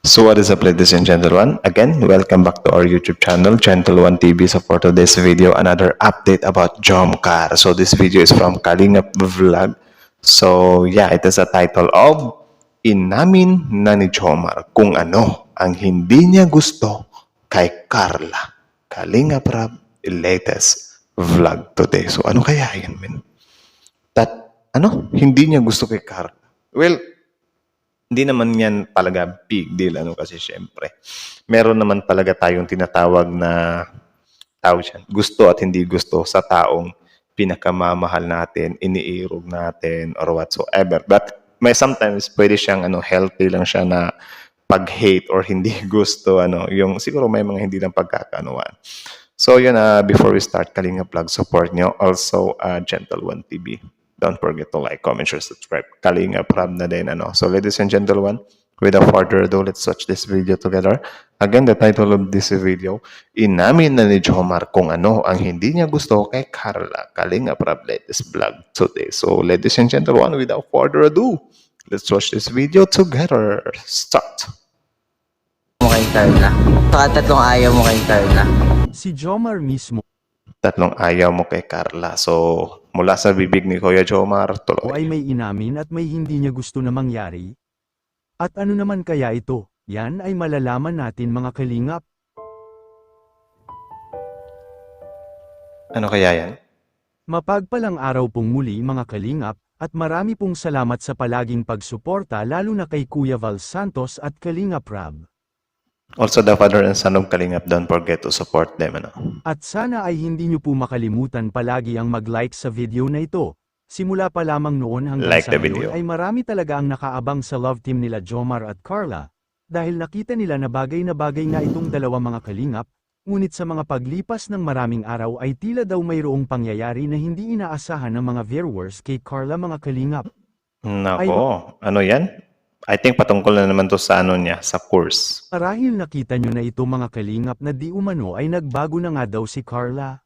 So what is up, ladies and gentlemen? Again, welcome back to our YouTube channel, Gentle One TV. So for today's video, another update about Jomcar. So this video is from Kalingap Vlog. So yeah, it is a title of Inamin na ni Jomar kung ano ang hindi niya gusto kay Carla. Kalingap Rab latest vlog today. So ano kaya yan, men? Hindi niya gusto kay Carla. Well, hindi naman yan talaga big deal kasi syempre meron naman talaga tayong tinatawag na tawag siya, gusto at hindi gusto sa taong pinakamamahal natin, iniirog natin or whatsoever. But may sometimes pwede siyang healthy lang siya na pag-hate or hindi gusto yung siguro may mga hindi lang pagkakaanuan. So yun, before we start, Kalinga Vlog, support nyo. Also, Gentle One TV. Don't forget to like, comment, share, subscribe. Kalinga Prab na din. So ladies and gentlemen, without further ado, let's watch this video together. Again, the title of this video, Inamin na ni Jomar kung ano ang hindi niya gusto kay Carla. Kalinga Prab latest vlog today. So ladies and gentlemen, without further ado, let's watch this video together. Start! Mo kay Carla. Saka tatlong ayaw mo kay Carla. Si Jomar mismo Tatlong ayaw mo kay Carla. So, mula sa bibig ni Kuya Jomar, ay tuloy. may inamin at may hindi niya gusto na mangyari. At ano naman kaya ito? Yan ay malalaman natin, mga kalingap. Ano kaya yan? Mapagpalang araw pong muli, mga kalingap, at marami pong salamat sa palaging pagsuporta, lalo na kay Kuya Val Santos at Kalingap Rab. Also, the father and son of Kalingap, don't forget to support them. At sana ay hindi niyo po makalimutan palagi ang mag-like sa video na ito. Simula pa lamang noon hanggang Like sa the video. ngayon ay marami talaga ang nakaabang sa love team nila Jomar at Carla, dahil nakita nila na bagay nga itong dalawa, mga kalingap. Ngunit sa mga paglipas ng maraming araw ay tila daw mayroong pangyayari na hindi inaasahan ng mga viewers kay Carla, mga kalingap. Nako, ano yan? I think patungkol na naman to sa niya, sa course. Marahil nakita nyo na ito, mga kalingap, na di umano ay nagbago na nga daw si Carla.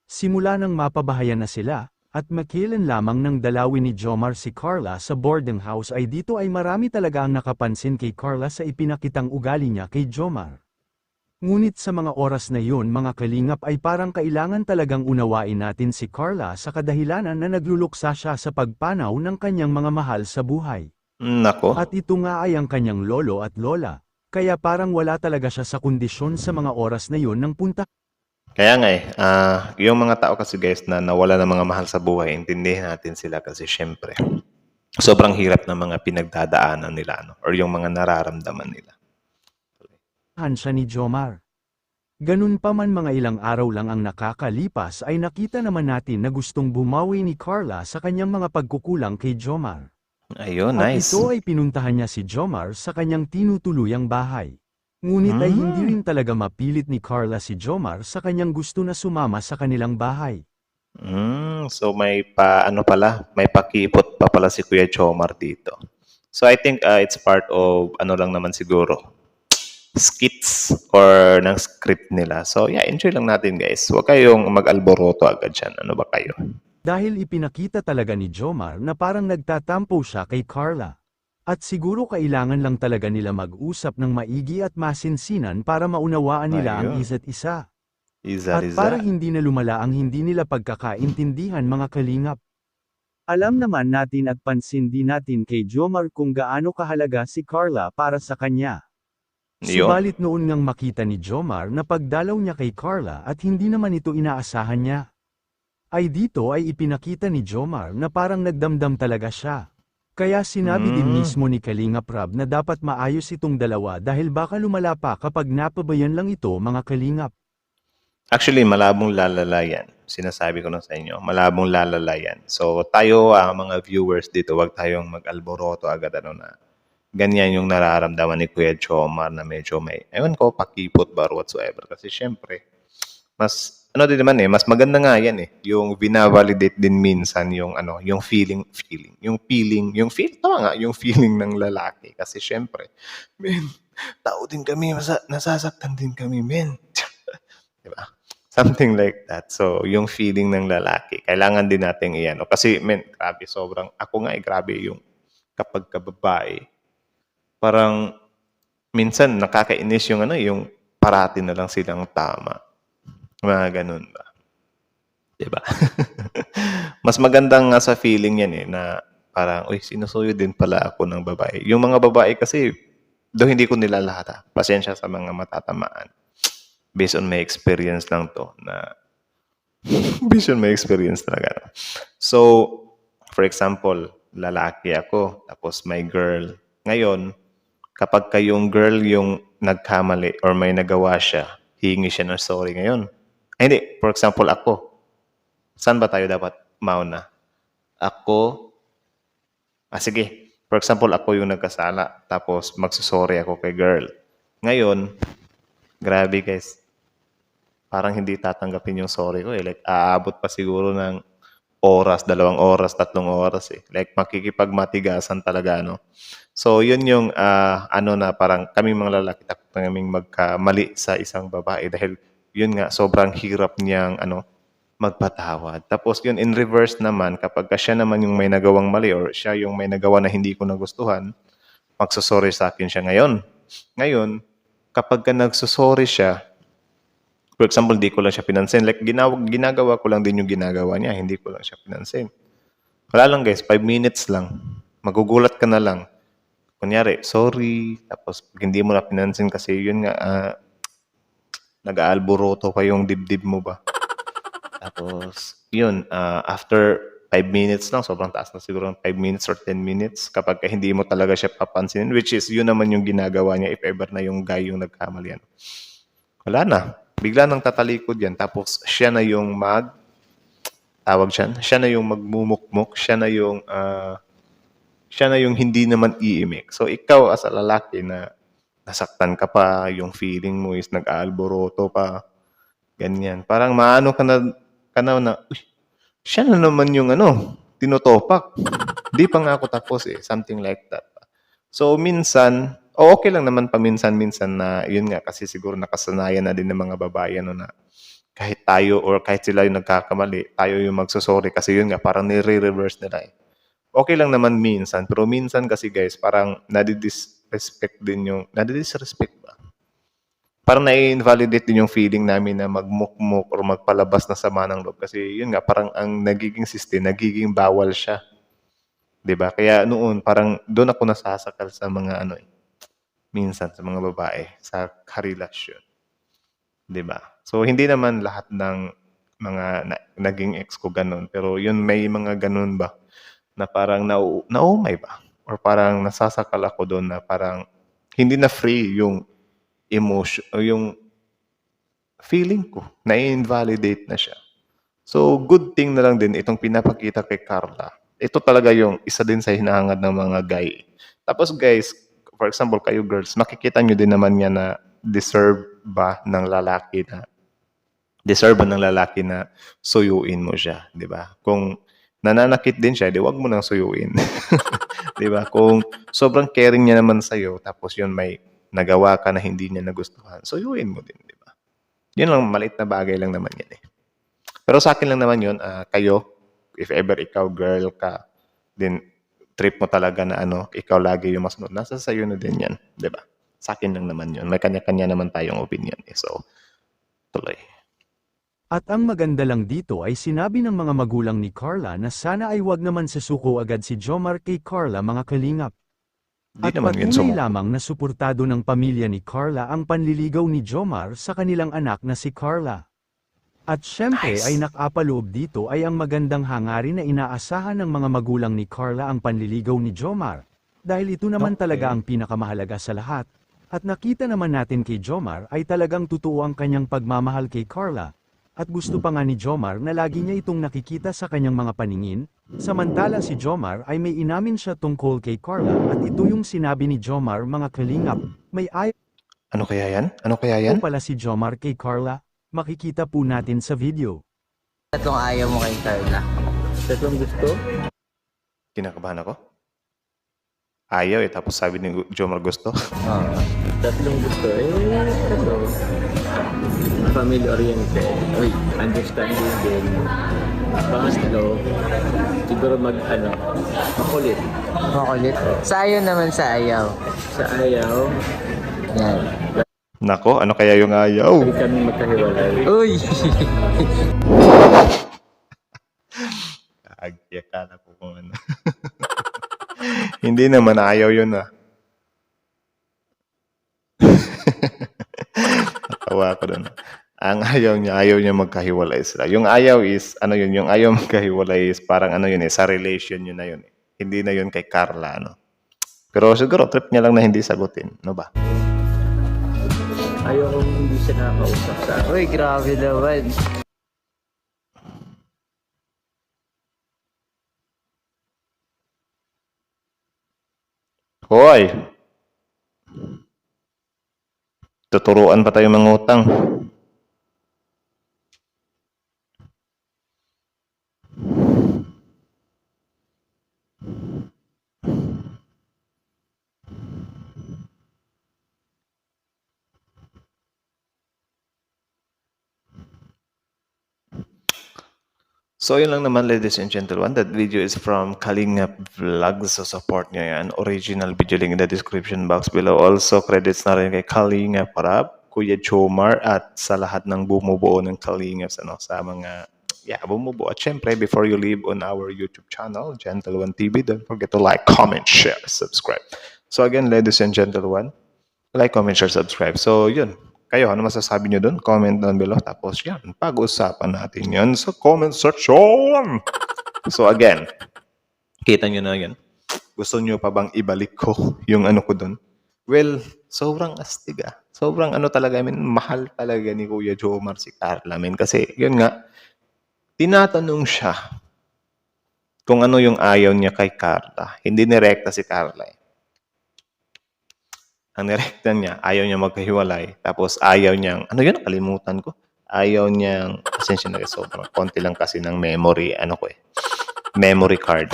Simula nang mapabahayan na sila, at makilan lamang ng dalawin ni Jomar si Carla sa boarding house ay dito ay marami talaga ang nakapansin kay Carla sa ipinakitang ugali niya kay Jomar. Ngunit sa mga oras na yun, mga kalingap, ay parang kailangan talagang unawain natin si Carla sa kadahilanan na nagluluksa siya sa pagpanaw ng kanyang mga mahal sa buhay. Nako, At ito nga ay ang kanyang lolo at lola, kaya parang wala talaga siya sa kondisyon sa mga oras na yun ng punta. kaya nga yung mga tao kasi guys na nawala ng mga mahal sa buhay, intindihin natin sila kasi syempre, sobrang hirap ng mga pinagdadaanan nila, or yung mga nararamdaman nila. Siya ni Jomar. Ganun pa man, mga ilang araw lang ang nakakalipas ay nakita naman natin na gustong bumawi ni Carla sa kanyang mga pagkukulang kay Jomar. Ayun, At nice. ito ay pinuntahan niya si Jomar sa kanyang tinutuluyang bahay. Ngunit ay hindi rin talaga mapilit ni Carla si Jomar sa kanyang gusto na sumama sa kanilang bahay. So may may pakipot pa pala si Kuya Jomar dito. So I think it's part of lang naman siguro, skits or ng script nila. So yeah, enjoy lang natin guys. Huwag kayong mag-alboroto agad dyan. Ano ba kayo? Dahil ipinakita talaga ni Jomar na parang nagtatampo siya kay Carla. At siguro kailangan lang talaga nila mag-usap ng maigi at masinsinan para maunawaan nila ang Ayun. isa't isa. Iza. At para hindi na lumala ang hindi nila pagkakaintindihan, mga kalingap. Alam naman natin at pansin din natin kay Jomar kung gaano kahalaga si Carla para sa kanya. Yun. Subalit noon ngang makita ni Jomar na pagdalaw niya kay Carla at hindi naman ito inaasahan niya, ay dito ay ipinakita ni Jomar na parang nagdamdam talaga siya. Kaya sinabi din mismo ni Kalingap Rab na dapat maayos itong dalawa dahil baka lumala pa kapag napabayan lang ito, mga kalingap. Actually, malabong lalala yan. Sinasabi ko na sa inyo, malabong lalala yan. So tayo, mga viewers dito, wag tayong mag-alboroto agad na ganyan yung nararamdaman ni Kuya Jomar na medyo may, ewan ko, pakipot ba or whatsoever. Kasi syempre, mas, din naman mas maganda nga yan yung binavalidate din minsan yung yung feeling, yung feeling ng lalaki. Kasi syempre, men, tao din kami, nasasaktan din kami, men. Diba? Something like that. So, yung feeling ng lalaki, kailangan din natin iyan. Kasi, men, grabe, sobrang, ako nga grabe yung kapag kababae, parang minsan nakakainis yung ano, yung parati na lang silang tama. Mga ganun ba? 'Di ba? Mas magandang nga sa feeling yan, na parang, "Uy, sinusuyo din pala ako ng babae." Yung mga babae kasi, though hindi ko nila lahat, pasensya sa mga matatamaan. Based on my experience lang 'to na based on my experience talaga. So, for example, lalaki ako, tapos may girl. Ngayon, kapag kayong girl yung nagkamali or may nagawa siya, hihingi siya ng sorry ngayon. Ay, hindi. For example, ako. Saan ba tayo dapat mauna? Ako, sige. For example, ako yung nagkasala. Tapos, magsusorry ako kay girl. Ngayon, grabe guys. Parang hindi tatanggapin yung sorry ko. Like, aabot pa siguro ng oras, 2 oras, 3 oras eh. Like, makikipagmatigasan talaga, no? So, yun yung, na parang kaming mga lalaki, takot kaming magkamali sa isang babae dahil yun nga, sobrang hirap niyang, magpatawad. Tapos yun, in reverse naman, kapag siya naman yung may nagawang mali or siya yung may nagawa na hindi ko nagustuhan, magsusorry sa akin siya ngayon. Ngayon, kapag nagsusorry siya, for example, di ko lang siya pinansin. Like, ginagawa ko lang din yung ginagawa niya. Hindi ko lang siya pinansin. Wala lang guys, 5 minutes lang. Magugulat ka na lang. Kunyari, sorry. Tapos, hindi mo na pinansin kasi yun nga, nag-aalboroto pa yung dibdib mo ba. Tapos, yun, after 5 minutes lang, sobrang taas na siguro ng 5 minutes or 10 minutes kapag hindi mo talaga siya papansinin, which is yun naman yung ginagawa niya if ever na yung guy yung nagkamali yan. Wala na. Bigla nang tatalikod yan. Tapos, siya na yung tawag siya na yung magmumukmuk, siya na yung hindi naman iimik. So, ikaw as a lalaki na nasaktan ka pa, yung feeling mo is nag-aalboroto pa, ganyan. Parang maano ka na, uy, siya na naman yung tinutopak. Di pa nga ako tapos eh. Something like that. So, minsan, okay lang naman paminsan-minsan na, yun nga, kasi siguro nakasanayan na din ng mga babae, na kahit tayo or kahit sila yung nagkakamali, tayo yung magsusorry kasi yun nga, parang nire-reverse nila eh. Okay lang naman minsan, pero minsan kasi guys, parang nadidisrespect ba? Parang na-invalidate din yung feeling namin na magmukmuk or magpalabas na sama ng loob. Kasi yun nga, parang ang nagiging system, nagiging bawal siya. 'Di ba? Kaya noon, parang doon ako nasasakal sa mga minsan sa mga babae, sa karelasyon. 'Di ba? So, hindi naman lahat ng mga naging ex ko ganun. Pero yun, may mga ganun ba na parang naumay ba? Or parang nasasakal ako doon na parang hindi na free yung emotion o yung feeling ko, na-invalidate na siya. So, good thing na lang din itong pinapakita kay Carla. Ito talaga yung isa din sa hinahangad ng mga guy. Tapos guys, for example, kayo girls, makikita nyo din naman yan na deserve ba ng lalaki na suyuin mo siya, di ba? Kung nananakit din siya, di wag mo nang suyuin. Di ba? Kung sobrang caring niya naman sa'yo, tapos yun may nagawa ka na hindi niya nagustuhan, suyuin mo din, di ba? Yun lang, maliit na bagay lang naman yan eh. Pero sa akin lang naman yun, kayo, if ever ikaw girl ka, din trip mo talaga na ikaw lagi yung masunod, nasa sayo na din yan, di ba? Sa akin lang naman yun. May kanya-kanya naman tayong opinion eh. So, tuloy. At ang maganda lang dito ay sinabi ng mga magulang ni Carla na sana ay wag naman sasuko agad si Jomar kay Carla mga kalingap. Di At naman yun patuloy sumuko. lamang na suportado ng pamilya ni Carla ang panliligaw ni Jomar sa kanilang anak na si Carla. At syempre Nice. ay nakapaloob dito ay ang magandang hangarin na inaasahan ng mga magulang ni Carla ang panliligaw ni Jomar. Dahil ito naman Okay. talaga ang pinakamahalaga sa lahat. At nakita naman natin kay Jomar ay talagang totoo ang kanyang pagmamahal kay Carla. At gusto pa nga ni Jomar na lagi niya itong nakikita sa kanyang mga paningin, samantala si Jomar ay may inamin siya tungkol kay Carla at ito yung sinabi ni Jomar mga kalingap, may ayaw Ano kaya yan? pala si Jomar kay Carla, makikita po natin sa video. Tatlong ayaw mo kay Carla. Tatlong gusto? Kinakabahan ako? Ayaw eh, tapos sabi ni Jomar gusto. Oo. Tatlong gusto. Ano? Family-oriented. Uy, understanding din. Pangatlo, siguro makulit. Makulit. Sa ayaw naman sa ayaw. Sa ayaw, Yan. Nako, ano kaya yung ayaw? Lagi kami magkahiwalay. Uy! Akala ko kung ano. Hindi naman ayaw yun ah. Natawa ko doon. Ang ayaw niya magkahiwalay sila. Yung ayaw is, ano yun, yung ayaw magkahiwalay is parang ano yun eh, sa relation yun na yun eh. Hindi na yun kay Carla, ano. Pero siguro, trip niya lang na hindi sagutin. No ba? Ayaw kong hindi siya nakakausap sa akin. Uy, grabe naman. Hoy! Tuturuan pa tayo mangutang. So yun lang naman ladies and gentlemen, that video is from Kalingap Vlogs. So support nyo yan. Original video link in the description box below. Also credits na rin kay Kalingap Rap, Kuya Chomar at sa lahat ng bumubuo ng Kalingaps, ano, sa mga bumubuo. At syempre, before you leave on our YouTube channel, Gentle One TV, don't forget to like, comment, share, subscribe. So again, ladies and gentlemen, like, comment, share, subscribe. So yun. Kayo, ano masasabi nyo dun? Comment down below. Tapos yan, pag-usapan natin yan sa comment section. So again, kita nyo na yan. Gusto nyo pa bang ibalik ko yung ano ko dun? Well, sobrang astig ah. Sobrang ano talaga, mahal talaga ni Kuya Jomar si Carla. Kasi yun nga, tinatanong siya kung ano yung ayaw niya kay Carla. Hindi nirekta si Carla eh. Ang nirekta niya, ayaw niya magkahiwalay. Tapos ayaw niyang, ano yun, nakalimutan ko. Ayaw niyang, asensya na sobrang konti lang kasi ng memory, memory card.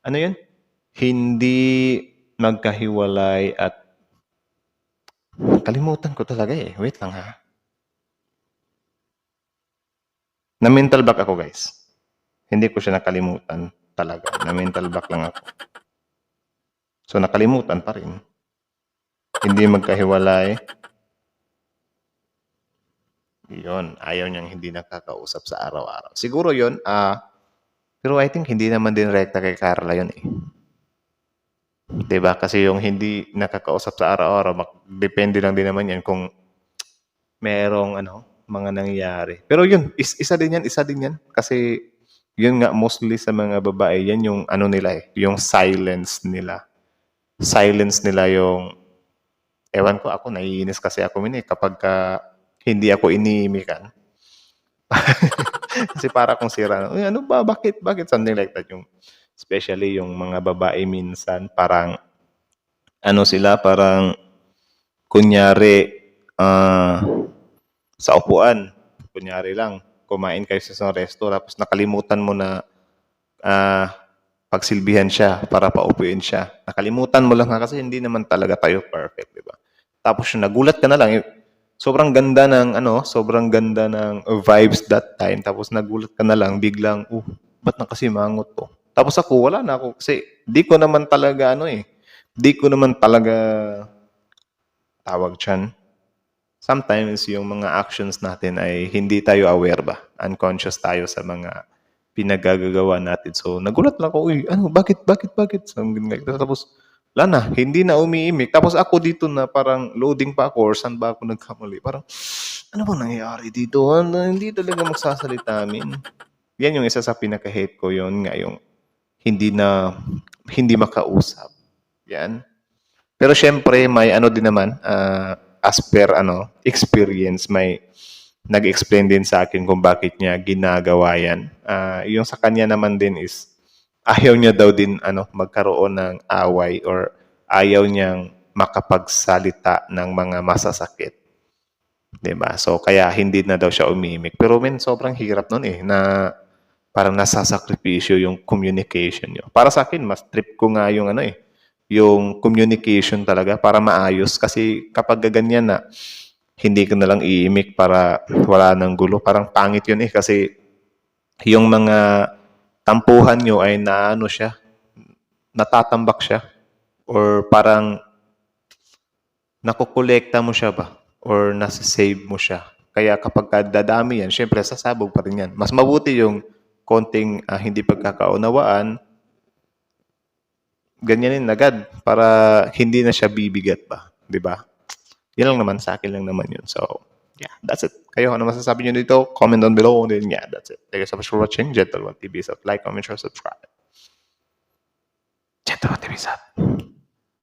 Ano yun? Hindi magkahiwalay at, kalimutan ko talaga eh. Wait lang ha. Na-mental block ako guys. Hindi ko siya nakalimutan talaga. Na-mental block lang ako. So nakalimutan pa rin. Hindi magkahiwalay. Yun, ayaw niyang hindi nakakausap sa araw-araw. Siguro yun, pero I think hindi naman din rekta kay Carla yun eh. Diba? Kasi yung hindi nakakausap sa araw-araw, depende lang din naman yan kung merong mga nangyayari. Pero yun, isa din yan. Kasi yun nga, mostly sa mga babae, yan yung nila eh, yung silence nila. Silence nila yung ewan ko, ako naiinis kasi ako kapag hindi ako iniimikan. Kasi para kung sira, ano ba, bakit, something like that. Yung, especially yung mga babae minsan, parang, parang, kunyari, sa upuan, kunyari lang, kumain kayo sa isang resto, tapos nakalimutan mo na, pagsilbihan siya para paupuin siya. Nakalimutan mo lang kasi hindi naman talaga tayo perfect, di ba? Tapos yung nagulat ka na lang, sobrang ganda ng vibes that time. Tapos nagulat ka na lang, biglang, ba't na kasi mangot to? Tapos ako, wala na ako. Kasi di ko naman talaga, tawag dyan. Sometimes yung mga actions natin ay hindi tayo aware ba? Unconscious tayo sa mga pinagagagawa natin. So, nagulat lang ako, bakit? Tapos, wala na, hindi na umiimik. Tapos ako dito na parang loading pa ako or saan ba ako nagkamali. Parang, ano bang nangyayari dito? Hindi talaga magsasalita amin. Yan yung isa sa pinaka-hate ko yun nga, yung hindi makausap. Yan. Pero syempre, may din naman, as per experience, may nag-explain din sa akin kung bakit niya ginagawa yan. Yung sa kanya naman din is, ayaw niya daw din magkaroon ng away or ayaw niyang makapagsalita ng mga masasakit. 'Di ba? So kaya hindi na daw siya umimik. Pero sobrang hirap nun eh na parang nasasakripisyo yung communication niyo. Para sa akin mas trip ko nga yung yung communication talaga para maayos kasi kapag ganyan na hindi ka na lang iimik para wala nang gulo. Parang pangit yun eh kasi yung mga tampuhan nyo ay natatambak siya or parang nakokolekta mo siya ba? Or nasa-save mo siya? Kaya kapag dadami yan, syempre sasabog pa rin yan. Mas mabuti yung konting hindi pagkakaunawaan, ganyanin agad para hindi na siya bibigat ba? Di ba? Yan lang naman, sa akin lang naman yun. So, yeah, that's it. Kayo, ano masasabi nyo dito? Comment down below. And then, yeah, that's it. Thank you so much for watching. Gentle One TV. So, like, comment, share, subscribe. Gentle One TV.